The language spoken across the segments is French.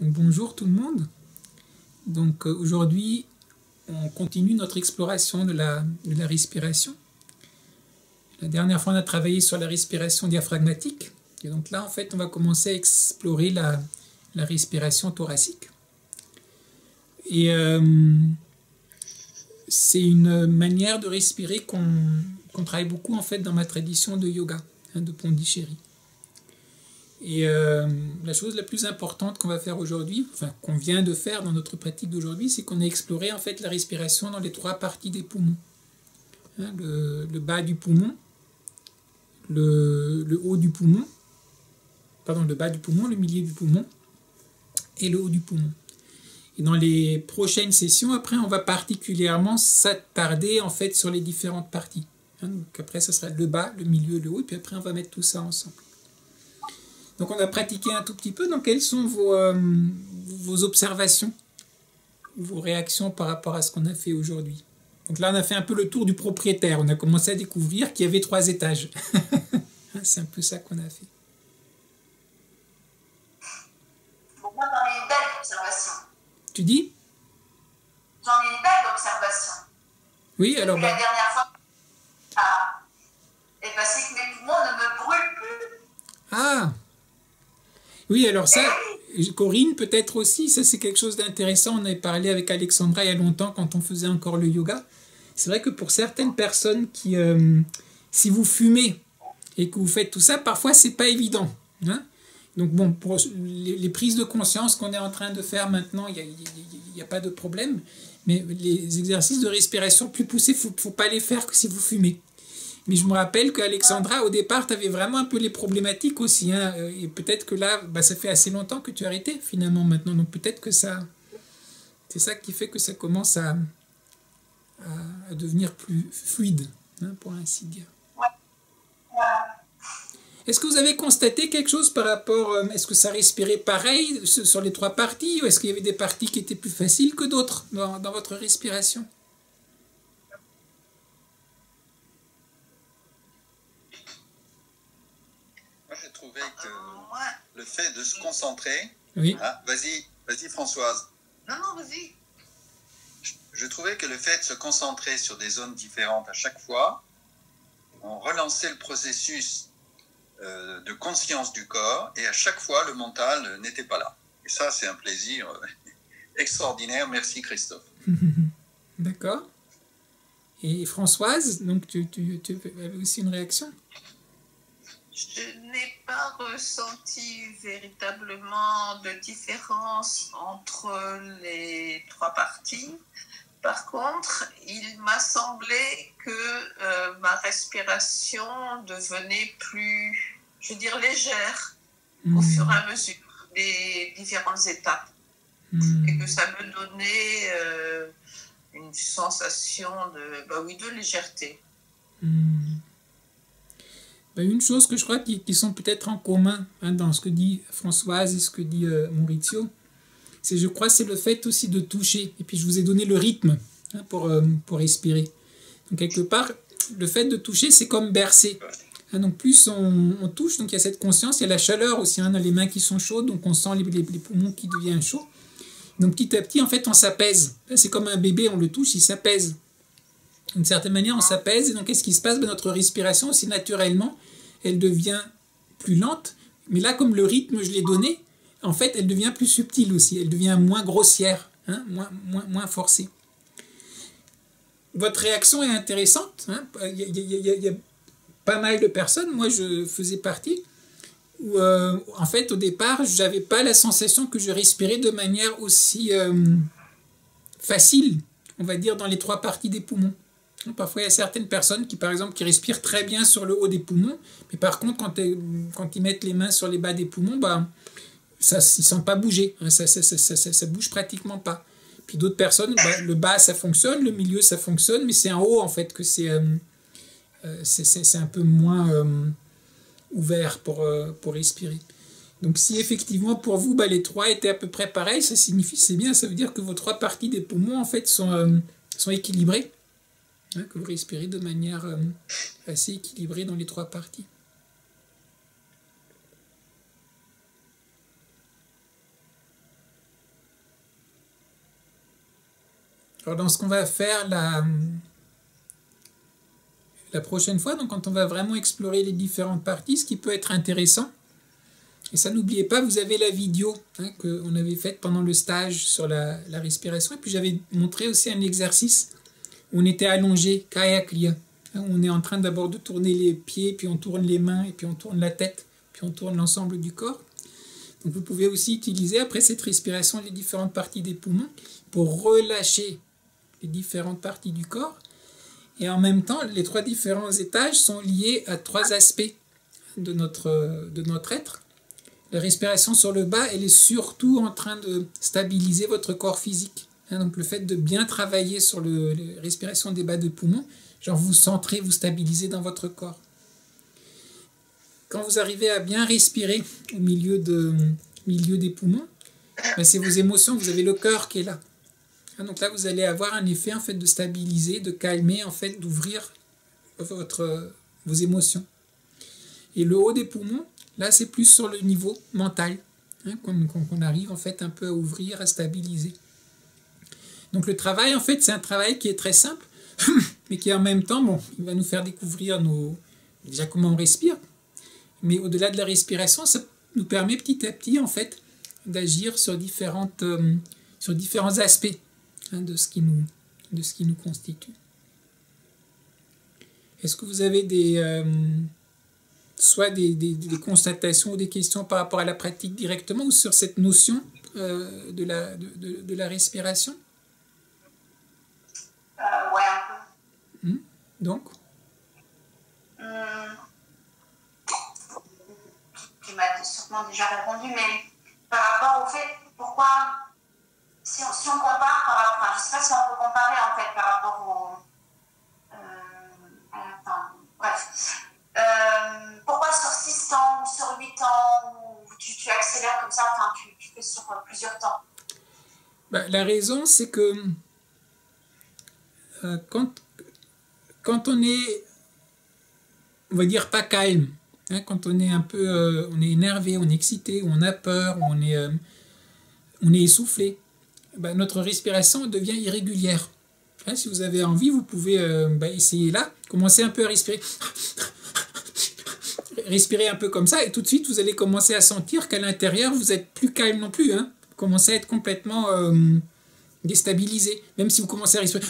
Bonjour tout le monde. Donc aujourd'hui, on continue notre exploration de la respiration. La dernière fois, on a travaillé sur la respiration diaphragmatique. Et donc là, en fait, on va commencer à explorer la respiration thoracique. Et c'est une manière de respirer qu'on travaille beaucoup en fait dans ma tradition de yoga, de Pondichéry. Et la chose la plus importante qu'on va faire aujourd'hui, enfin qu'on vient de faire dans notre pratique d'aujourd'hui, c'est qu'on a exploré en fait la respiration dans les trois parties des poumons. Le bas du poumon, le haut du poumon, pardon, le bas du poumon, le milieu du poumon et le haut du poumon. Et dans les prochaines sessions, après, on va particulièrement s'attarder en fait sur les différentes parties. Donc après, ça sera le bas, le milieu, le haut, et puis après, on va mettre tout ça ensemble. Donc on a pratiqué un tout petit peu. Donc quelles sont vos observations, vos réactions par rapport à ce qu'on a fait aujourd'hui? Donc là, on a fait un peu le tour du propriétaire. On a commencé à découvrir qu'il y avait 3 étages. C'est un peu ça qu'on a fait. Pour moi, j'en ai une belle observation. Tu dis? J'en ai une belle observation. Oui, alors... La dernière fois, c'est que mes poumons ne me brûlent plus. Ah! Oui, alors ça, Corinne, peut-être aussi, ça c'est quelque chose d'intéressant. On avait parlé avec Alexandra il y a longtemps quand on faisait encore le yoga. C'est vrai que pour certaines personnes qui, si vous fumez et que vous faites tout ça, parfois c'est pas évident. Donc bon, pour les prises de conscience qu'on est en train de faire maintenant, il n'y a pas de problème. Mais les exercices de respiration plus poussés, il ne faut pas les faire que si vous fumez. Mais je me rappelle qu'Alexandra, au départ, tu avais vraiment un peu les problématiques aussi. Et peut-être que là, ça fait assez longtemps que tu as arrêté, finalement, maintenant. Donc peut-être que c'est ça qui fait que ça commence à devenir plus fluide, pour ainsi dire. Est-ce que vous avez constaté quelque chose par rapport... est-ce que ça respirait pareil sur les 3 parties? Ou est-ce qu'il y avait des parties qui étaient plus faciles que d'autres dans votre respiration? J'ai trouvé que le fait de se concentrer... Oui. Vas-y Françoise. Non, vas-y. Je trouvais que le fait de se concentrer sur des zones différentes à chaque fois, on relançait le processus de conscience du corps et à chaque fois le mental n'était pas là. Et ça, c'est un plaisir extraordinaire. Merci Christophe. D'accord. Et Françoise, donc tu avais aussi une réaction? Je n'ai pas ressenti véritablement de différence entre les 3 parties. Par contre, il m'a semblé que ma respiration devenait plus, je veux dire, légère au fur et à mesure des différentes étapes. Et que ça me donnait une sensation de légèreté. Une chose que je crois qui sont peut-être en commun dans ce que dit Françoise et ce que dit Maurizio, je crois, c'est le fait aussi de toucher. Et puis je vous ai donné le rythme pour respirer. Donc quelque part, le fait de toucher, c'est comme bercer. Donc plus on touche, donc il y a cette conscience, il y a la chaleur aussi dans les mains qui sont chaudes, donc on sent les poumons qui deviennent chauds. Donc petit à petit, en fait, on s'apaise. C'est comme un bébé, on le touche, il s'apaise. D'une certaine manière, on s'apaise. Et donc qu'est-ce qui se passe? Notre respiration aussi naturellement, elle devient plus lente. Mais là, comme le rythme, je l'ai donné, en fait, elle devient plus subtile aussi. Elle devient moins grossière, moins forcée. Votre réaction est intéressante. Il y a pas mal de personnes, moi je faisais partie, où en fait au départ, je n'avais pas la sensation que je respirais de manière aussi facile, on va dire, dans les 3 parties des poumons. Parfois, il y a certaines personnes qui, par exemple, qui respirent très bien sur le haut des poumons, mais par contre, quand ils mettent les mains sur les bas des poumons, ça, ils ne sentent pas bouger, ça bouge pratiquement pas. Puis d'autres personnes, le bas, ça fonctionne, le milieu, ça fonctionne, mais c'est en haut, en fait, que c'est un peu moins ouvert pour respirer. Donc si effectivement, pour vous, les 3 étaient à peu près pareils, ça signifie, c'est bien, ça veut dire que vos 3 parties des poumons, en fait, sont équilibrées. Que vous respirez de manière assez équilibrée dans les 3 parties. Alors dans ce qu'on va faire la prochaine fois, donc quand on va vraiment explorer les différentes parties, ce qui peut être intéressant, et ça n'oubliez pas, vous avez la vidéo qu'on avait faite pendant le stage sur la respiration, et puis j'avais montré aussi un exercice où on était allongé, Kaya Kriya. On est en train d'abord de tourner les pieds, puis on tourne les mains, et puis on tourne la tête, puis on tourne l'ensemble du corps. Donc vous pouvez aussi utiliser après cette respiration les différentes parties des poumons pour relâcher les différentes parties du corps. Et en même temps, les 3 différents étages sont liés à 3 aspects de notre être. La respiration sur le bas, elle est surtout en train de stabiliser votre corps physique. Donc le fait de bien travailler sur la respiration des bas de poumons, genre vous centrez, vous stabilisez dans votre corps. Quand vous arrivez à bien respirer au milieu des poumons, ben c'est vos émotions, vous avez le cœur qui est là. Donc là, vous allez avoir un effet en fait, de stabiliser, de calmer, en fait, d'ouvrir vos émotions. Et le haut des poumons, là, c'est plus sur le niveau mental, qu'on arrive en fait un peu à ouvrir, à stabiliser. Donc le travail, en fait, c'est un travail qui est très simple, mais qui en même temps, bon, il va nous faire découvrir déjà comment on respire. Mais au-delà de la respiration, ça nous permet petit à petit, en fait, d'agir sur différents aspects de ce qui nous constitue. Est-ce que vous avez soit des constatations ou des questions par rapport à la pratique directement ou sur cette notion de la respiration? Ouais, un peu. Donc Tu m'as sûrement déjà répondu, mais par rapport au fait, pourquoi, si on compare par rapport, enfin, je ne sais pas si on peut comparer en fait par rapport pourquoi sur 6 ans ou sur 8 ans, ou tu accélères comme ça, enfin, tu fais sur plusieurs temps? La raison, c'est que quand on est, on va dire, pas calme, quand on est un peu, on est énervé, on est excité, on a peur, on est essoufflé, notre respiration devient irrégulière. Si vous avez envie, vous pouvez essayer là, commencer un peu à respirer. Respirez un peu comme ça, et tout de suite, vous allez commencer à sentir qu'à l'intérieur, vous n'êtes plus calme non plus. Vous commencez à être complètement déstabilisé. Même si vous commencez à respirer,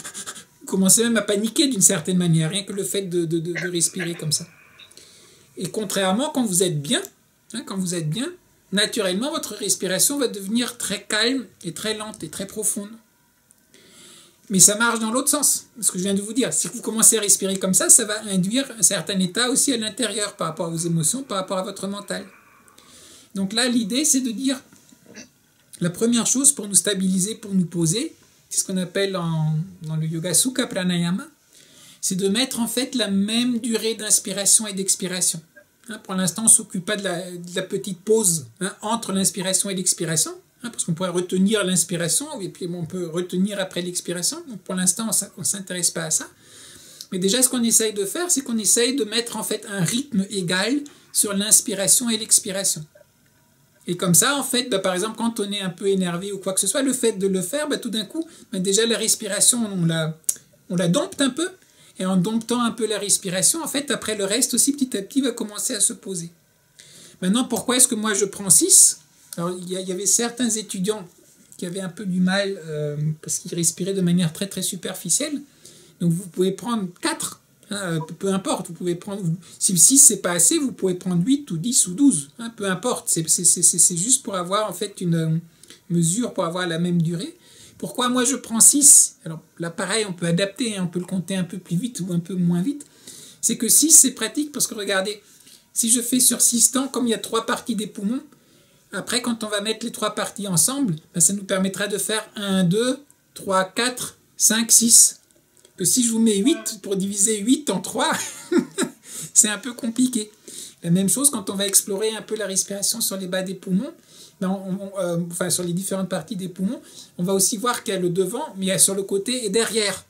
vous commencez même à paniquer d'une certaine manière, rien que le fait de respirer comme ça. Et contrairement, quand vous êtes bien, naturellement, votre respiration va devenir très calme et très lente et très profonde. Mais ça marche dans l'autre sens, ce que je viens de vous dire. Si vous commencez à respirer comme ça va induire un certain état aussi à l'intérieur par rapport à vos émotions, par rapport à votre mental. Donc là, l'idée, c'est de dire, la première chose pour nous stabiliser, pour nous poser, c'est ce qu'on appelle dans le yoga Sukha Pranayama, c'est de mettre en fait la même durée d'inspiration et d'expiration. Pour l'instant, on ne s'occupe pas de la petite pause entre l'inspiration et l'expiration, parce qu'on pourrait retenir l'inspiration, et puis on peut retenir après l'expiration. Donc pour l'instant, on ne s'intéresse pas à ça. Mais déjà, ce qu'on essaye de faire, c'est qu'on essaye de mettre en fait un rythme égal sur l'inspiration et l'expiration. Et comme ça, en fait, par exemple, quand on est un peu énervé ou quoi que ce soit, le fait de le faire, tout d'un coup, déjà la respiration, on la dompte un peu. Et en domptant un peu la respiration, en fait, après le reste aussi, petit à petit, va commencer à se poser. Maintenant, pourquoi est-ce que moi je prends 6 ? Alors, il y avait certains étudiants qui avaient un peu du mal parce qu'ils respiraient de manière très très superficielle. Donc vous pouvez prendre 4, peu importe. Vous pouvez prendre, si 6 c'est pas assez, vous pouvez prendre 8 ou 10 ou 12, peu importe. C'est juste pour avoir en fait une mesure, pour avoir la même durée. Pourquoi moi je prends 6 ? Alors là pareil, on peut adapter, on peut le compter un peu plus vite ou un peu moins vite. C'est que 6 c'est pratique parce que regardez, si je fais sur 6 temps, comme il y a 3 parties des poumons, après, quand on va mettre les 3 parties ensemble, ça nous permettra de faire 1, 2, 3, 4, 5, 6. Que si je vous mets 8 pour diviser 8 en 3, c'est un peu compliqué. La même chose quand on va explorer un peu la respiration sur les bas des poumons, enfin sur les différentes parties des poumons, on va aussi voir qu'il y a le devant, mais il y a sur le côté et derrière.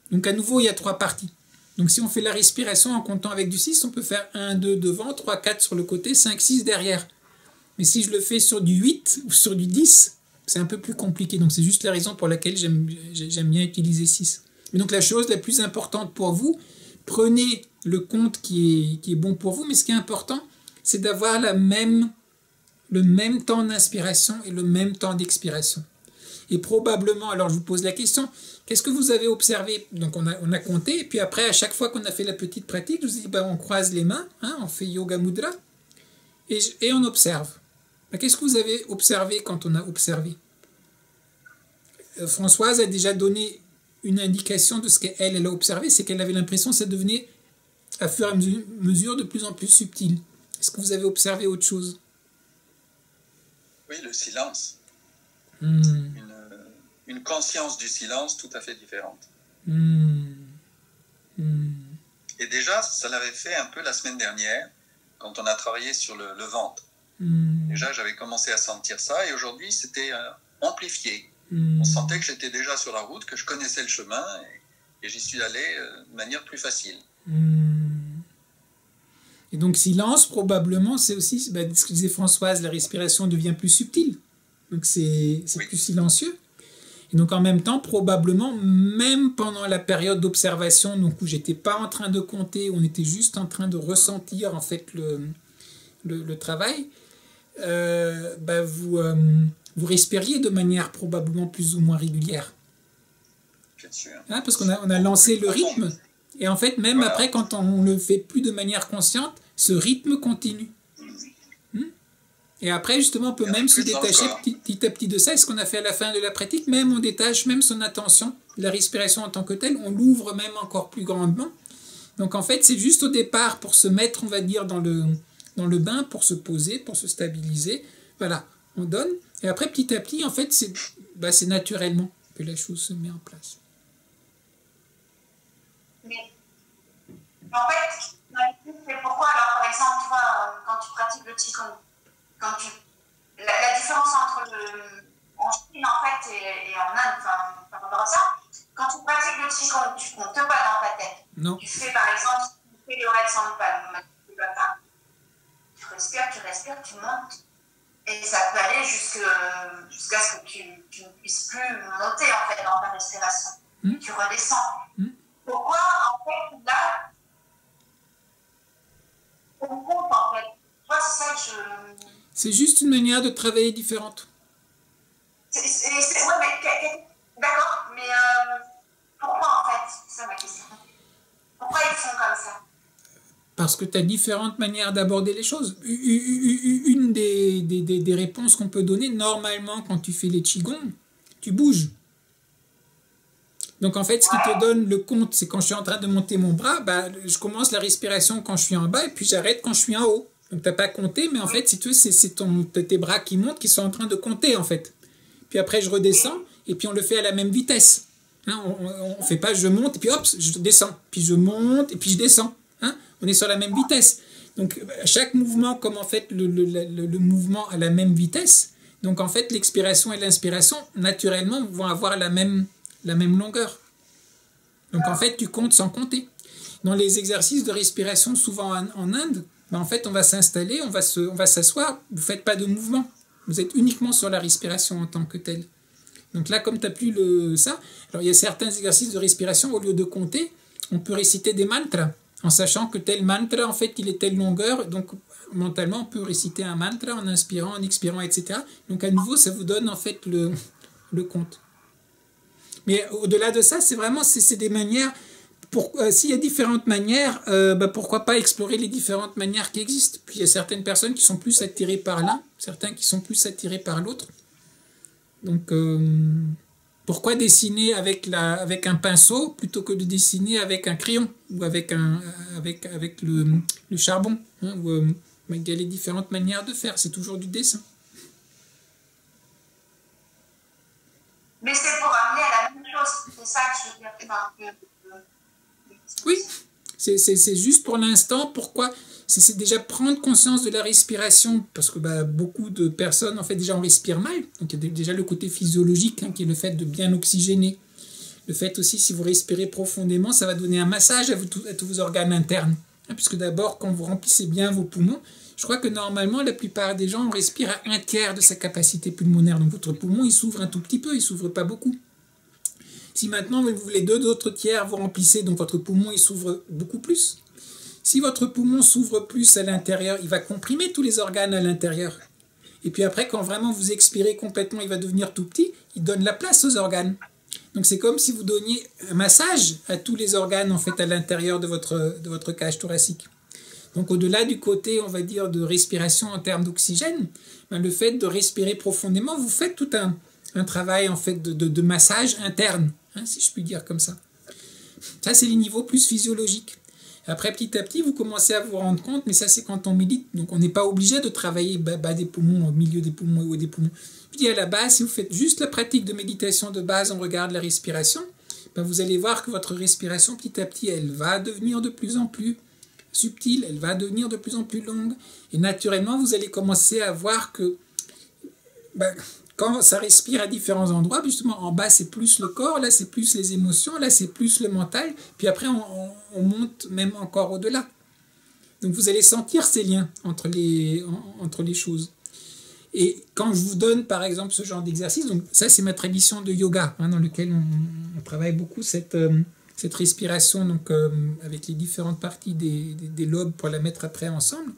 Donc à nouveau, il y a 3 parties. Donc si on fait la respiration en comptant avec du 6, on peut faire 1, 2 devant, 3, 4 sur le côté, 5, 6 derrière. Mais si je le fais sur du 8 ou sur du 10, C'est un peu plus compliqué. Donc c'est juste la raison pour laquelle j'aime bien utiliser 6. Mais donc la chose la plus importante pour vous, prenez le compte qui est bon pour vous, mais ce qui est important, c'est d'avoir le même temps d'inspiration et le même temps d'expiration. Et probablement, alors je vous pose la question, qu'est-ce que vous avez observé? Donc on a compté, et puis après, à chaque fois qu'on a fait la petite pratique, je vous dis, on croise les mains, hein, on fait Yoga Mudra, et on observe. Qu'est-ce que vous avez observé quand on a observé? Françoise a déjà donné une indication de ce qu'elle a observé, c'est qu'elle avait l'impression que ça devenait, à fur et à mesure, de plus en plus subtil. Est-ce que vous avez observé autre chose? Oui, le silence. Une conscience du silence tout à fait différente. Et déjà, ça l'avait fait un peu la semaine dernière, quand on a travaillé sur le ventre. Déjà, j'avais commencé à sentir ça, et aujourd'hui, c'était amplifié. On sentait que j'étais déjà sur la route, que je connaissais le chemin, et j'y suis allé de manière plus facile. Et donc, silence, probablement, c'est aussi, ce que disait Françoise, la respiration devient plus subtile. Donc, c'est plus silencieux. Et donc, en même temps, probablement, même pendant la période d'observation, donc où j'étais pas en train de compter, on était juste en train de ressentir, en fait, le travail, vous respiriez de manière probablement plus ou moins régulière. Bien sûr. Hein, parce qu'on a lancé le rythme. Et en fait, même après, quand on ne le fait plus de manière consciente, ce rythme continue. Et après, justement, on peut même se détacher petit à petit de ça. Et ce qu'on a fait à la fin de la pratique, même on détache même son attention, la respiration en tant que telle, on l'ouvre même encore plus grandement. Donc en fait, c'est juste au départ pour se mettre, on va dire, dans le bain, pour se poser, pour se stabiliser. Voilà, on donne. Et après, petit à petit, en fait, c'est naturellement que la chose se met en place. Mais en fait, c'est pourquoi, alors par exemple, tu vois, quand tu pratiques le Qigong, la différence entre en Chine en fait et en Inde, enfin, par rapport à ça, quand tu pratiques le Qigong, tu ne comptes pas dans ta tête. Non. Tu fais par exemple, tu fais le Red Sandpan, tu respires, tu montes, et ça peut aller jusqu'à ce que tu ne puisses plus monter en fait dans ta respiration. Tu redescends. Pourquoi en fait là, on compte en fait? Toi, c'est ça que je... C'est juste une manière de travailler différente. Ouais, mais d'accord, mais pourquoi en fait? C'est ça ma question. Pourquoi ils font comme ça? Parce que tu as différentes manières d'aborder les choses. Une des réponses qu'on peut donner, normalement, quand tu fais les Qigong, tu bouges. Donc en fait, ce qui te donne le compte, c'est quand je suis en train de monter mon bras, je commence la respiration quand je suis en bas et puis j'arrête quand je suis en haut. Donc tu n'as pas compté, mais en fait, si tu veux, c'est tes bras qui montent qui sont en train de compter en fait. Puis après, je redescends et puis on le fait à la même vitesse. Hein, on ne fait pas je monte et puis hop, je descends. Puis je monte et puis je descends. Hein, on est sur la même vitesse. Donc chaque mouvement, comme en fait le mouvement à la même vitesse, donc en fait l'expiration et l'inspiration, naturellement, vont avoir la même longueur. Donc en fait, tu comptes sans compter. Dans les exercices de respiration, souvent en Inde, en fait, on va s'installer, on va s'asseoir, vous ne faites pas de mouvement. Vous êtes uniquement sur la respiration en tant que telle. Donc là, comme tu n'as plus ça, alors il y a certains exercices de respiration, au lieu de compter, on peut réciter des mantras, en sachant que tel mantra, en fait, il est telle longueur, donc mentalement, on peut réciter un mantra en inspirant, en expirant, etc. Donc à nouveau, ça vous donne en fait le compte. Mais au-delà de ça, c'est vraiment c'est des manières. S'il y a différentes manières, pourquoi pas explorer les différentes manières qui existent. Puis il y a certaines personnes qui sont plus attirées par l'un, certains qui sont plus attirés par l'autre. Donc pourquoi dessiner avec un pinceau plutôt que de dessiner avec un crayon ou avec le charbon, hein, il y a les différentes manières de faire, c'est toujours du dessin. Mais c'est pour amener à la même chose, c'est ça que je veux dire. Oui, c'est juste pour l'instant. Pourquoi? C'est déjà prendre conscience de la respiration, parce que beaucoup de personnes, en fait, déjà on respire mal. Donc il y a déjà le côté physiologique, hein, qui est le fait de bien oxygéner. Le fait aussi, si vous respirez profondément, ça va donner un massage à tous vos organes internes. Hein, puisque d'abord, quand vous remplissez bien vos poumons, Je crois que normalement, la plupart des gens, on respire à 1/3 de sa capacité pulmonaire. Donc votre poumon, il s'ouvre un tout petit peu, il s'ouvre pas beaucoup. Si maintenant, vous voulez 2 autres tiers, vous remplissez, donc votre poumon, il s'ouvre beaucoup plus. Si votre poumon s'ouvre plus à l'intérieur, il va comprimer tous les organes à l'intérieur. Et puis après, quand vraiment vous expirez complètement, il va devenir tout petit, il donne la place aux organes. Donc c'est comme si vous donniez un massage à tous les organes en fait à l'intérieur de votre cage thoracique. Donc au-delà du côté, on va dire, de respiration en termes d'oxygène, ben, le fait de respirer profondément, vous faites tout un travail en fait de massage interne, hein, si je puis dire comme ça. Ça, c'est les niveaux plus physiologiques. Après, petit à petit, vous commencez à vous rendre compte, mais ça, c'est quand on médite. Donc, on n'est pas obligé de travailler bas des poumons, au milieu des poumons et haut des poumons. Je dis à la base, si vous faites juste la pratique de méditation de base, on regarde la respiration, ben, vous allez voir que votre respiration, petit à petit, elle va devenir de plus en plus subtile, elle va devenir de plus en plus longue. Et naturellement, vous allez commencer à voir que ben, quand ça respire à différents endroits, justement, en bas, c'est plus le corps, là, c'est plus les émotions, là, c'est plus le mental, puis après, on monte même encore au-delà. Donc, vous allez sentir ces liens entre les choses. Et quand je vous donne, par exemple, ce genre d'exercice, donc ça, c'est ma tradition de yoga, hein, dans lequel on travaille beaucoup cette respiration, donc, avec les différentes parties des lobes pour la mettre après ensemble.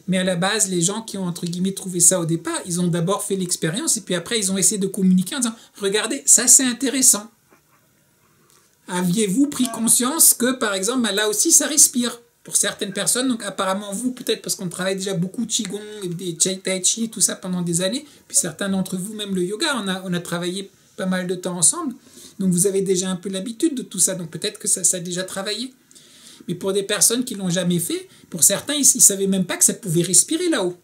Mais à la base, les gens qui ont, entre guillemets, trouvé ça au départ, ils ont d'abord fait l'expérience et puis après, ils ont essayé de communiquer en disant « Regardez, ça c'est intéressant. Aviez-vous pris conscience que, par exemple, là aussi, ça respire ?» Pour certaines personnes, donc apparemment vous, peut-être parce qu'on travaille déjà beaucoup de Qigong, des Tai Chi et tout ça pendant des années, puis certains d'entre vous, même le yoga, on a travaillé pas mal de temps ensemble, donc vous avez déjà un peu l'habitude de tout ça, donc peut-être que ça a déjà travaillé. Mais pour des personnes qui ne l'ont jamais fait, pour certains, ils ne savaient même pas que ça pouvait respirer là-haut.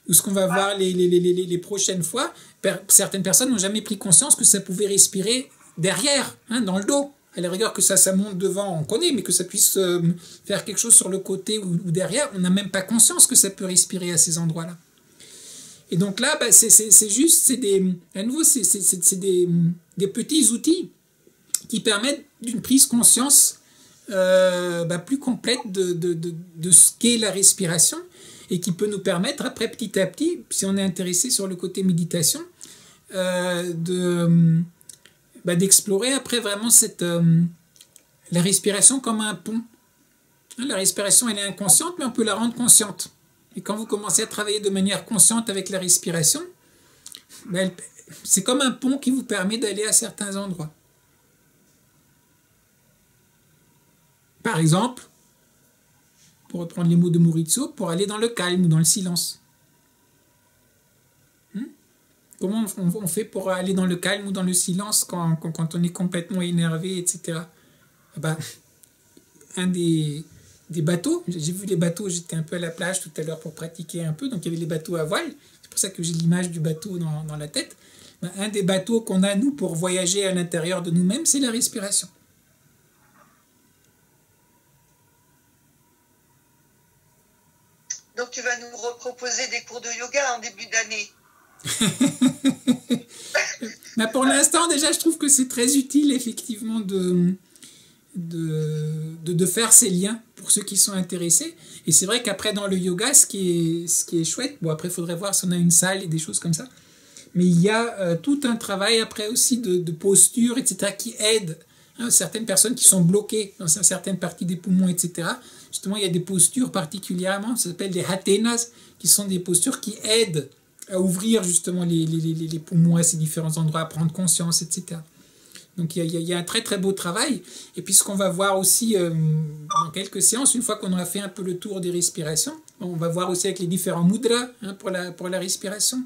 Ou ce qu'on va voir les prochaines fois, certaines personnes n'ont jamais pris conscience que ça pouvait respirer derrière, hein, dans le dos. À la rigueur que ça monte devant, on connaît, mais que ça puisse faire quelque chose sur le côté ou derrière, on n'a même pas conscience que ça peut respirer à ces endroits-là. Et donc là, bah, c'est juste, c'est des petits outils qui permettent d'une prise conscience plus complète de ce qu'est la respiration et qui peut nous permettre après petit à petit, si on est intéressé sur le côté méditation, d'explorer après vraiment la respiration comme un pont. La respiration, elle est inconsciente, mais on peut la rendre consciente. Et quand vous commencez à travailler de manière consciente avec la respiration, c'est comme un pont qui vous permet d'aller à certains endroits. Par exemple, pour reprendre les mots de Maurizio, pour aller dans le calme ou dans le silence. Comment on fait pour aller dans le calme ou dans le silence quand on est complètement énervé, etc. Un des bateaux, j'ai vu les bateaux, j'étais un peu à la plage tout à l'heure pour pratiquer un peu, donc il y avait les bateaux à voile, c'est pour ça que j'ai l'image du bateau dans la tête. Un des bateaux qu'on a, nous, pour voyager à l'intérieur de nous-mêmes, c'est la respiration. Donc tu vas nous reproposer des cours de yoga en début d'année. Mais pour l'instant, déjà, je trouve que c'est très utile, effectivement, de faire ces liens pour ceux qui sont intéressés. Et c'est vrai qu'après, dans le yoga, ce qui est chouette, bon, après, il faudrait voir si on a une salle et des choses comme ça, mais il y a tout un travail après aussi de posture, etc., qui aide certaines personnes qui sont bloquées dans certaines parties des poumons, etc. Justement, il y a des postures particulièrement, ça s'appelle des hatenas, qui sont des postures qui aident à ouvrir justement les poumons à ces différents endroits, à prendre conscience, etc. Donc il y a un très très beau travail. Et puis ce qu'on va voir aussi dans quelques séances, une fois qu'on aura fait un peu le tour des respirations, on va voir aussi avec les différents mudras pour la respiration.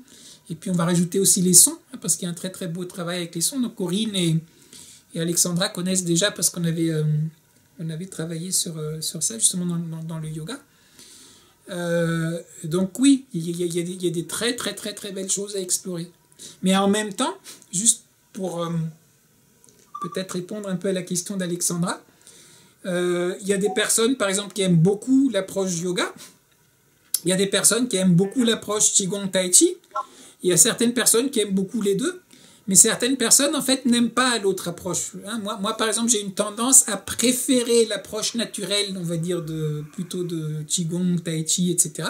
Et puis on va rajouter aussi les sons, parce qu'il y a un très très beau travail avec les sons. Donc Corinne et Alexandra connaissent déjà parce qu'on avait travaillé sur ça justement dans le yoga. Donc oui, il y a des très très très très belles choses à explorer. Mais en même temps, juste pour peut-être répondre un peu à la question d'Alexandra, il y a des personnes par exemple qui aiment beaucoup l'approche yoga, il y a des personnes qui aiment beaucoup l'approche Qigong Tai Chi, il y a certaines personnes qui aiment beaucoup les deux, mais certaines personnes en fait n'aiment pas l'autre approche. Moi par exemple j'ai une tendance à préférer l'approche naturelle, on va dire plutôt de Qigong, Tai Chi, etc.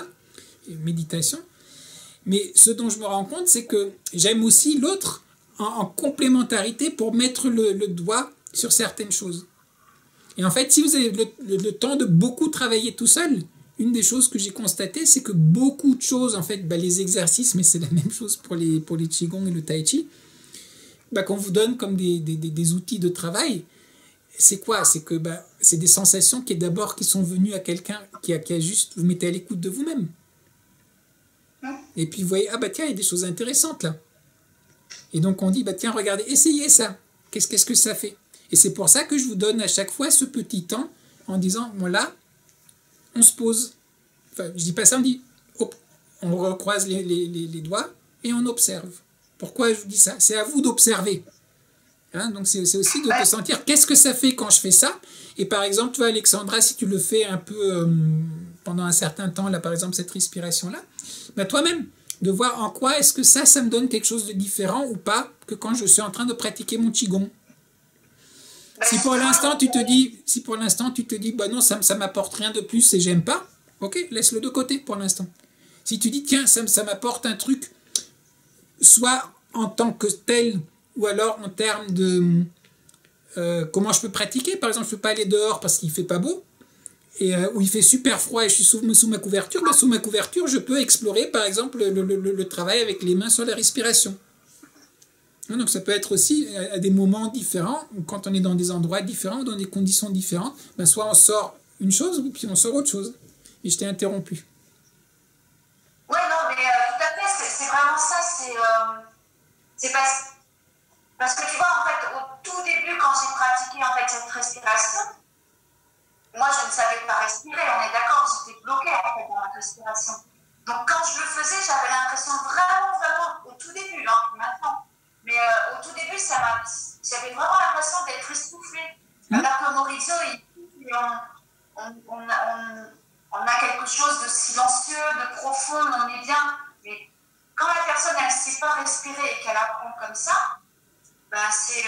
méditation. Mais ce dont je me rends compte, c'est que j'aime aussi l'autre en complémentarité pour mettre le doigt sur certaines choses. Et en fait, si vous avez le temps de beaucoup travailler tout seul, une des choses que j'ai constatées, c'est que beaucoup de choses, en fait, les exercices, mais c'est la même chose pour les Qigong et le Tai Chi, qu'on vous donne comme des outils de travail, c'est quoi? C'est que c'est des sensations qui sont venues à quelqu'un qui a juste, vous mettez à l'écoute de vous-même. Et puis vous voyez, tiens, il y a des choses intéressantes là. Et donc on dit, tiens, regardez, essayez ça. Qu'est-ce que ça fait? Et c'est pour ça que je vous donne à chaque fois ce petit temps en disant, voilà, on se pose. Enfin, je dis pas ça, on dit, hop, on recroise les doigts et on observe. Pourquoi je vous dis ça? C'est à vous d'observer. Donc c'est aussi de sentir qu'est-ce que ça fait quand je fais ça. Et par exemple, toi Alexandra, si tu le fais un peu pendant un certain temps, là par exemple cette respiration-là, toi-même, de voir en quoi est-ce que ça me donne quelque chose de différent ou pas que quand je suis en train de pratiquer mon Qigong. Si pour l'instant tu te dis, non, ça m'apporte rien de plus et j'aime pas, ok, laisse-le de côté pour l'instant. Si tu dis, tiens, ça m'apporte un truc, soit en tant que tel, ou alors en termes de comment je peux pratiquer. Par exemple, je ne peux pas aller dehors parce qu'il ne fait pas beau, ou il fait super froid et je suis sous ma couverture. Sous ma couverture, je peux explorer, par exemple, le travail avec les mains sur la respiration. Donc ça peut être aussi à des moments différents, quand on est dans des endroits différents, dans des conditions différentes, soit on sort une chose, ou puis on sort autre chose. Et je t'ai interrompu. Oui, non, mais tout à fait, c'est vraiment ça, c'est parce que tu vois, en fait, au tout début, quand j'ai pratiqué en fait, cette respiration, moi, je ne savais pas respirer, on est d'accord, j'étais bloquée en fait, dans la respiration. Donc, quand je le faisais, j'avais l'impression vraiment, au tout début, maintenant, mais au tout début, j'avais vraiment l'impression d'être essoufflée. Alors que Maurizio, on a quelque chose de silencieux, de profond, on est bien, mais quand la personne, elle ne sait pas respirer et qu'elle apprend comme ça, c'est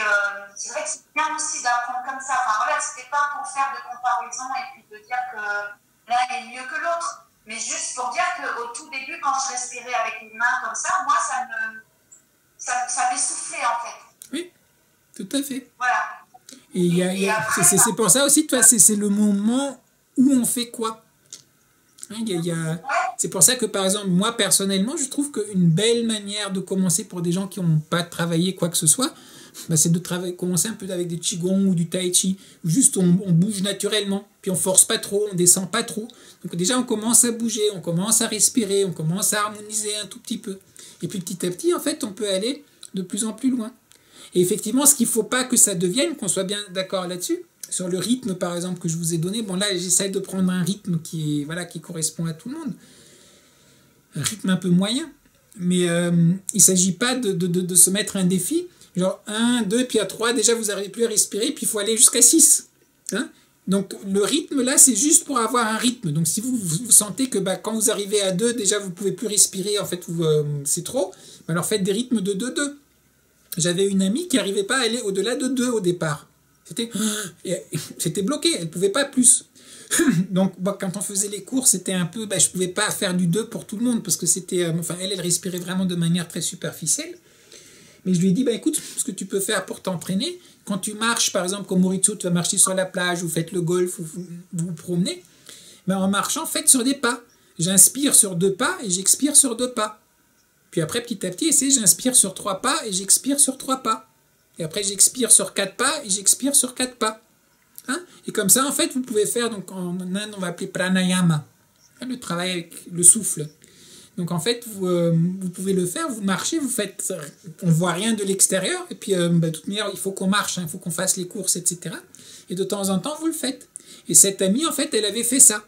vrai que c'est bien aussi d'apprendre comme ça. Enfin voilà, c'était pas pour faire de comparaison et puis de dire que l'un est mieux que l'autre, mais juste pour dire qu'au tout début, quand je respirais avec une main comme ça, moi, ça m'essoufflait en fait. Oui, tout à fait. Voilà. Et c'est pour ça aussi, toi, c'est le moment où on fait quoi. C'est pour ça que, par exemple, moi, personnellement, je trouve qu'une belle manière de commencer pour des gens qui n'ont pas travaillé quoi que ce soit, c'est de commencer un peu avec des Qigong ou du Tai Chi, où juste on bouge naturellement, puis on force pas trop, on descend pas trop. Donc déjà, on commence à bouger, on commence à respirer, on commence à harmoniser un tout petit peu. Et puis petit à petit, en fait, on peut aller de plus en plus loin. Et effectivement, ce qu'il ne faut pas que ça devienne, qu'on soit bien d'accord là-dessus, sur le rythme, par exemple, que je vous ai donné, là, j'essaie de prendre un rythme qui correspond à tout le monde. Un rythme un peu moyen. Mais il ne s'agit pas de se mettre un défi. Genre 1, 2, puis à 3, déjà, vous n'arrivez plus à respirer, puis il faut aller jusqu'à 6. Donc, le rythme, là, c'est juste pour avoir un rythme. Donc, si vous sentez que quand vous arrivez à 2, déjà, vous ne pouvez plus respirer, en fait, c'est trop, alors faites des rythmes de 2-2. J'avais une amie qui n'arrivait pas à aller au-delà de 2 au départ. C'était bloqué, elle ne pouvait pas plus. Donc, quand on faisait les cours, c'était un peu... je ne pouvais pas faire du 2 pour tout le monde, parce que c'était... elle respirait vraiment de manière très superficielle. Mais je lui ai dit, écoute, ce que tu peux faire pour t'entraîner, quand tu marches, par exemple, comme Maurizio, tu vas marcher sur la plage, vous faites le golf, vous vous promenez, en marchant, faites sur des pas. J'inspire sur 2 pas et j'expire sur 2 pas. Puis après, petit à petit, j'inspire sur 3 pas et j'expire sur 3 pas. Et après, j'expire sur 4 pas et j'expire sur 4 pas. Et comme ça, en fait, vous pouvez faire, donc en Inde, on va appeler pranayama, le travail avec le souffle. Donc en fait, vous pouvez le faire, vous marchez, vous faites, on ne voit rien de l'extérieur, et puis de toute manière, il faut qu'on marche, il faut qu'on fasse les courses, etc. Et de temps en temps, vous le faites. Et cette amie, en fait, elle avait fait ça.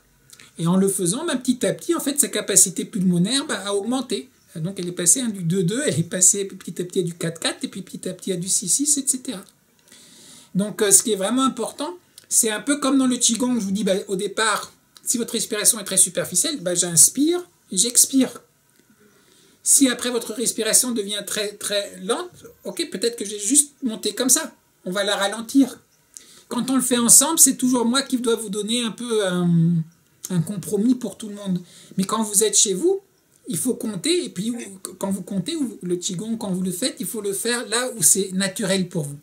Et en le faisant, petit à petit, en fait, sa capacité pulmonaire a augmenté. Donc elle est passée du 2-2, elle est passée petit à petit à du 4-4, et puis petit à petit à du 6-6, etc. Donc ce qui est vraiment important, c'est un peu comme dans le Qigong, je vous dis au départ, si votre respiration est très superficielle, j'inspire et j'expire. Si après votre respiration devient très très lente, ok, peut-être que j'ai juste monté comme ça, on va la ralentir. Quand on le fait ensemble, c'est toujours moi qui dois vous donner un peu un compromis pour tout le monde. Mais quand vous êtes chez vous, il faut compter, et puis quand vous comptez, le Qigong, quand vous le faites, il faut le faire là où c'est naturel pour vous.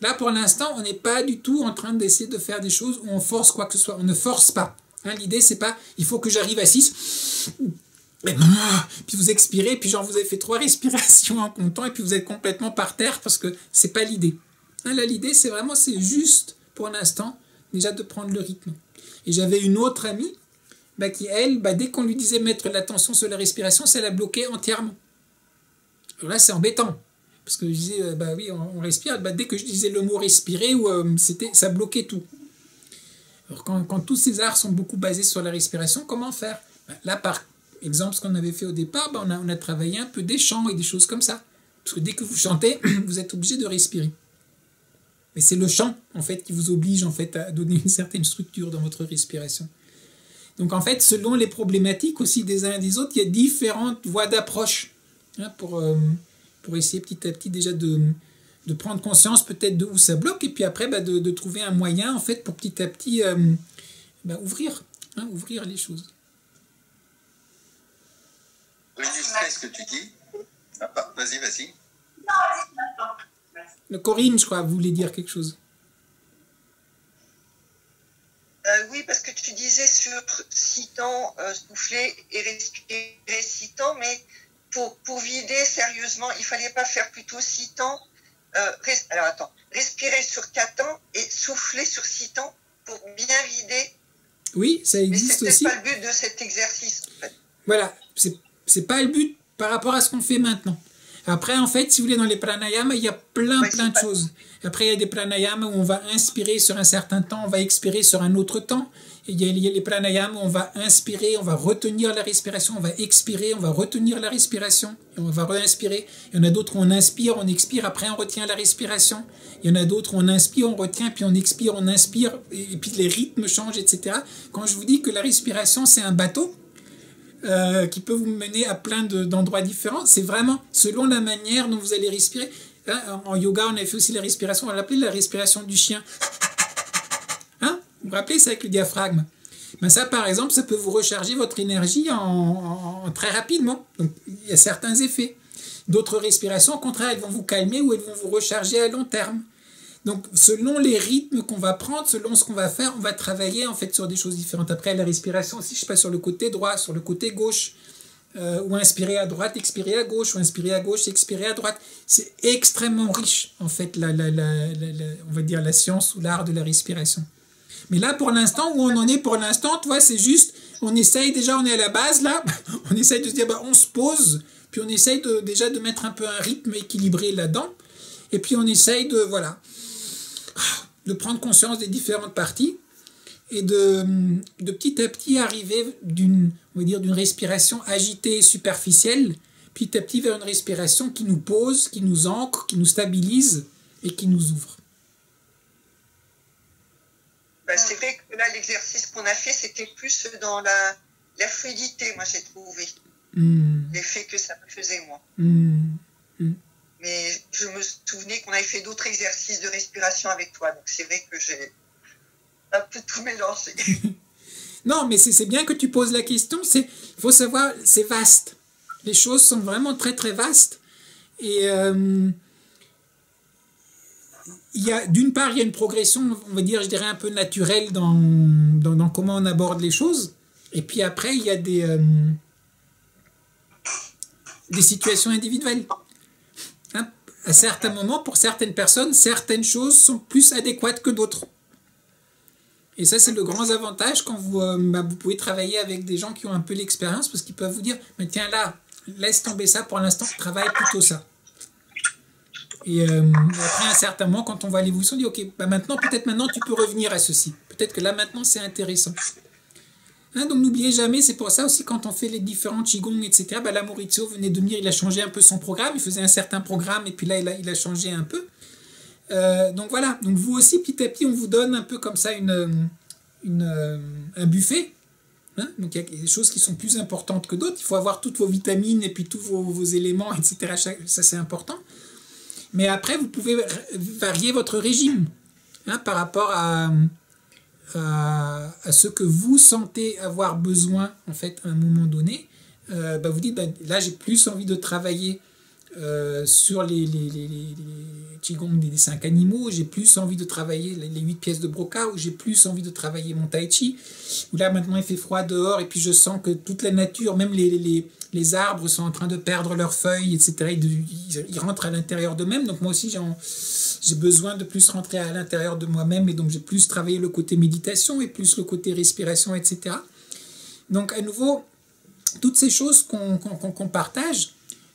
Là, pour l'instant, on n'est pas du tout en train d'essayer de faire des choses où on force quoi que ce soit. On ne force pas. Hein, l'idée, c'est pas, il faut que j'arrive à 6, puis vous expirez, puis genre vous avez fait 3 respirations en comptant, et puis vous êtes complètement par terre, parce que c'est pas l'idée. Hein, là, l'idée, c'est vraiment, c'est juste, pour l'instant, déjà de prendre le rythme. Et j'avais une autre amie, qui elle, dès qu'on lui disait mettre l'attention sur la respiration, ça la bloquait entièrement. Alors là, c'est embêtant. Parce que je disais, oui, on respire. Dès que je disais le mot respirer, ça bloquait tout. Alors quand tous ces arts sont beaucoup basés sur la respiration, comment faire? Là, par exemple, ce qu'on avait fait au départ, on a travaillé un peu des chants et des choses comme ça. Parce que dès que vous chantez, vous êtes obligé de respirer. Mais c'est le chant, en fait, qui vous oblige, en fait, à donner une certaine structure dans votre respiration. Donc, en fait, selon les problématiques aussi des uns et des autres, il y a différentes voies d'approche, hein, pour essayer petit à petit déjà de prendre conscience peut-être de où ça bloque, et puis après de trouver un moyen, en fait, pour petit à petit ouvrir les choses. Pour illustrer ce que tu dis, vas-y. Corinne, je crois, vous voulez dire quelque chose. Oui, parce que tu disais sur 6 temps, souffler et respirer 6 temps, mais pour vider sérieusement, il ne fallait pas faire plutôt 6 temps. Alors attends, respirer sur 4 temps et souffler sur 6 temps pour bien vider. Oui, ça existe aussi. Mais c'est peut-être pas le but de cet exercice, en fait. Voilà, c'est pas le but par rapport à ce qu'on fait maintenant. Après, en fait, si vous voulez, dans les pranayamas, il y a plein de choses. Après, il y a des pranayamas où on va inspirer sur un certain temps, on va expirer sur un autre temps. Et il y a les pranayamas où on va inspirer, on va retenir la respiration, on va expirer, on va retenir la respiration, et on va re-inspirer. Il y en a d'autres où on inspire, on expire, après on retient la respiration. Il y en a d'autres où on inspire, on retient, puis on expire, on inspire, et puis les rythmes changent, etc. Quand je vous dis que la respiration, c'est un bateau, qui peut vous mener à plein d'endroits différents. C'est vraiment selon la manière dont vous allez respirer. Hein, en yoga, on a fait aussi la respiration, on l'appelait la respiration du chien. Hein, vous vous rappelez, c'est avec le diaphragme. Ça, par exemple, ça peut vous recharger votre énergie en très rapidement. Donc, il y a certains effets. D'autres respirations, au contraire, elles vont vous calmer ou elles vont vous recharger à long terme. Donc, selon les rythmes qu'on va prendre, selon ce qu'on va faire, on va travailler en fait sur des choses différentes. Après, la respiration aussi, je sais pas, sur le côté droit, sur le côté gauche, ou inspirer à droite, expirer à gauche, ou inspirer à gauche, expirer à droite. C'est extrêmement riche, en fait, on va dire la science ou l'art de la respiration. Mais là, pour l'instant, où on en est pour l'instant, tu vois, c'est juste, on essaye, déjà, on est à la base, là, on essaye de se dire, on se pose, puis on essaye déjà de mettre un peu un rythme équilibré là-dedans, et puis on essaye de prendre conscience des différentes parties et de petit à petit arriver d'une respiration agitée, superficielle, petit à petit vers une respiration qui nous pose, qui nous ancre, qui nous stabilise et qui nous ouvre. C'est vrai que là, l'exercice qu'on a fait, c'était plus dans la fluidité, moi j'ai trouvé. L'effet que ça me faisait, moi. Mais je me souvenais qu'on avait fait d'autres exercices de respiration avec toi. Donc c'est vrai que j'ai un peu tout mélangé. Non, mais c'est bien que tu poses la question. Il faut savoir, c'est vaste. Les choses sont vraiment très très vastes. Et d'une part, il y a une progression, on va dire, je dirais un peu naturelle dans comment on aborde les choses. Et puis après, il y a des situations individuelles. À certains moments, pour certaines personnes, certaines choses sont plus adéquates que d'autres. Et ça, c'est le grand avantage quand vous pouvez travailler avec des gens qui ont un peu l'expérience, parce qu'ils peuvent vous dire, mais tiens là, laisse tomber ça pour l'instant, travaille plutôt ça. Et après un certain moment, quand on va à l'évolution, on dit, ok, peut-être maintenant tu peux revenir à ceci. Peut-être que là maintenant c'est intéressant. Hein, donc n'oubliez jamais, c'est pour ça aussi quand on fait les différents Qigong, etc., là Maurizio venait de venir, il a changé un peu son programme, il faisait un certain programme et puis là il a changé un peu. Donc voilà, donc vous aussi petit à petit on vous donne un peu comme ça un buffet. Hein, donc il y a des choses qui sont plus importantes que d'autres, il faut avoir toutes vos vitamines et puis tous vos éléments, etc., ça c'est important. Mais après vous pouvez varier votre régime, hein, par rapport à à ce que vous sentez avoir besoin en fait à un moment donné, vous dites là j'ai plus envie de travailler sur les Qigong des 5 animaux, j'ai plus envie de travailler les 8 pièces de Broca, ou j'ai plus envie de travailler mon Tai Chi, où là maintenant il fait froid dehors et puis je sens que toute la nature, même les arbres sont en train de perdre leurs feuilles, etc. Ils rentrent à l'intérieur d'eux-mêmes, donc moi aussi j'ai besoin de plus rentrer à l'intérieur de moi-même, et donc j'ai plus travaillé le côté méditation et plus le côté respiration, etc. Donc à nouveau, toutes ces choses qu'on partage,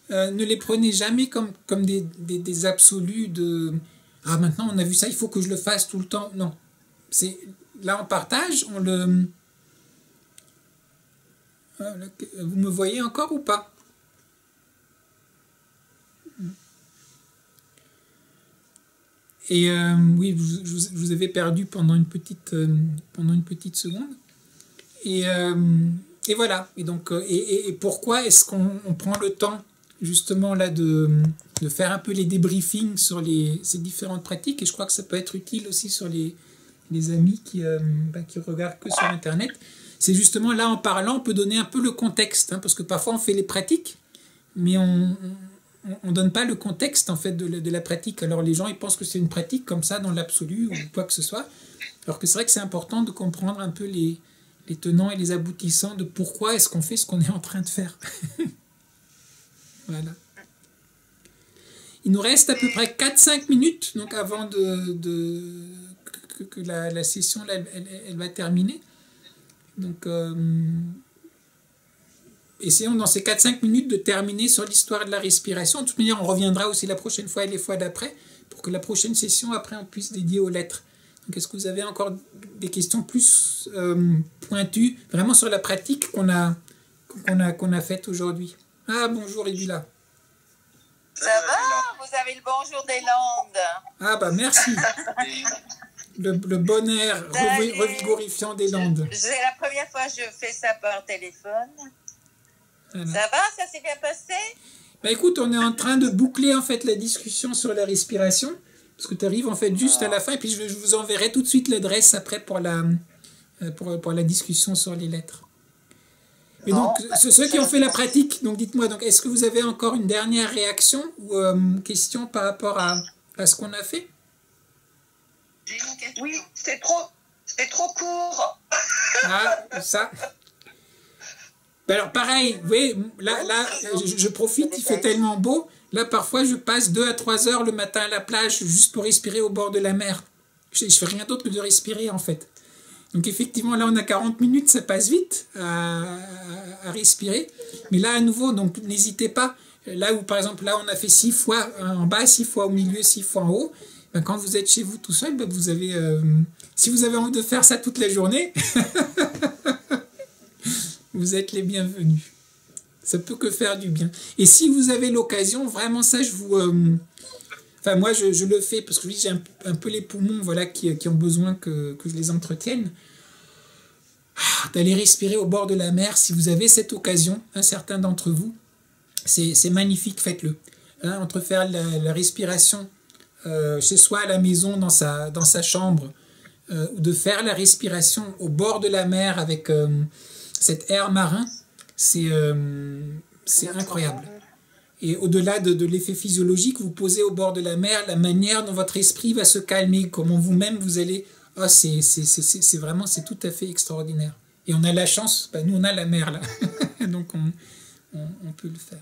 ne les prenez jamais comme des absolus de « Ah, maintenant on a vu ça, il faut que je le fasse tout le temps ». Non, là on partage, vous me voyez encore ou pas? Et oui, je vous avais perdu pendant une petite seconde. Et voilà. Et donc, et pourquoi est-ce qu'on prend le temps justement là de faire un peu les débriefings sur ces différentes pratiques? Et je crois que ça peut être utile aussi sur les amis qui regardent que sur Internet. C'est justement là, en parlant, on peut donner un peu le contexte, parce que parfois on fait les pratiques, mais on donne pas le contexte en fait de la pratique. Alors les gens ils pensent que c'est une pratique comme ça dans l'absolu ou quoi que ce soit, alors que c'est vrai que c'est important de comprendre un peu les tenants et les aboutissants de pourquoi est-ce qu'on fait ce qu'on est en train de faire. Voilà. Il nous reste à peu près 4-5 minutes donc avant que la session là, elle va terminer. Donc essayons dans ces 4-5 minutes de terminer sur l'histoire de la respiration. De toute manière, on reviendra aussi la prochaine fois et les fois d'après pour que la prochaine session, après, on puisse dédier aux lettres. Donc, est-ce que vous avez encore des questions plus pointues, vraiment sur la pratique qu'on a faite aujourd'hui? Ah, bonjour, Edula. Ça va? Vous avez le bonjour des Landes. Ah, merci. Le bon air revigorifiant des Landes. C'est la première fois que je fais ça par téléphone. Voilà. Ça va? Ça s'est bien passé? Écoute, on est en train de boucler en fait la discussion sur la respiration, parce que tu arrives en fait juste à la fin, et puis je vous enverrai tout de suite l'adresse après pour la discussion sur les lettres. Et donc, ceux qui ont fait la pratique, donc dites-moi, donc est-ce que vous avez encore une dernière réaction ou question par rapport à ce qu'on a fait? Oui, c'est trop court. Ah, ça. Alors pareil, vous voyez, là je profite, il fait tellement beau. Là, parfois, je passe 2 à 3 heures le matin à la plage juste pour respirer au bord de la mer. Je fais rien d'autre que de respirer, en fait. Donc effectivement, là, on a 40 minutes, ça passe vite à respirer. Mais là, à nouveau, donc n'hésitez pas. Là où, par exemple, là, on a fait 6 fois en bas, 6 fois au milieu, 6 fois en haut. Quand vous êtes chez vous tout seul, vous avez, si vous avez envie de faire ça toute la journée, vous êtes les bienvenus. Ça peut que faire du bien. Et si vous avez l'occasion, vraiment ça, je vous... Enfin, moi, je le fais parce que j'ai un peu les poumons voilà, qui ont besoin que je les entretienne. D'aller respirer au bord de la mer, si vous avez cette occasion, certains d'entre vous, c'est magnifique, faites-le. Entre faire la respiration chez soi, à la maison, dans sa chambre, ou de faire la respiration au bord de la mer avec cet air marin, c'est incroyable. Et au-delà de l'effet physiologique, vous posez au bord de la mer, la manière dont votre esprit va se calmer, comment vous-même vous allez... Oh, c'est vraiment, c'est tout à fait extraordinaire. Et on a la chance, nous on a la mer là, donc on peut le faire.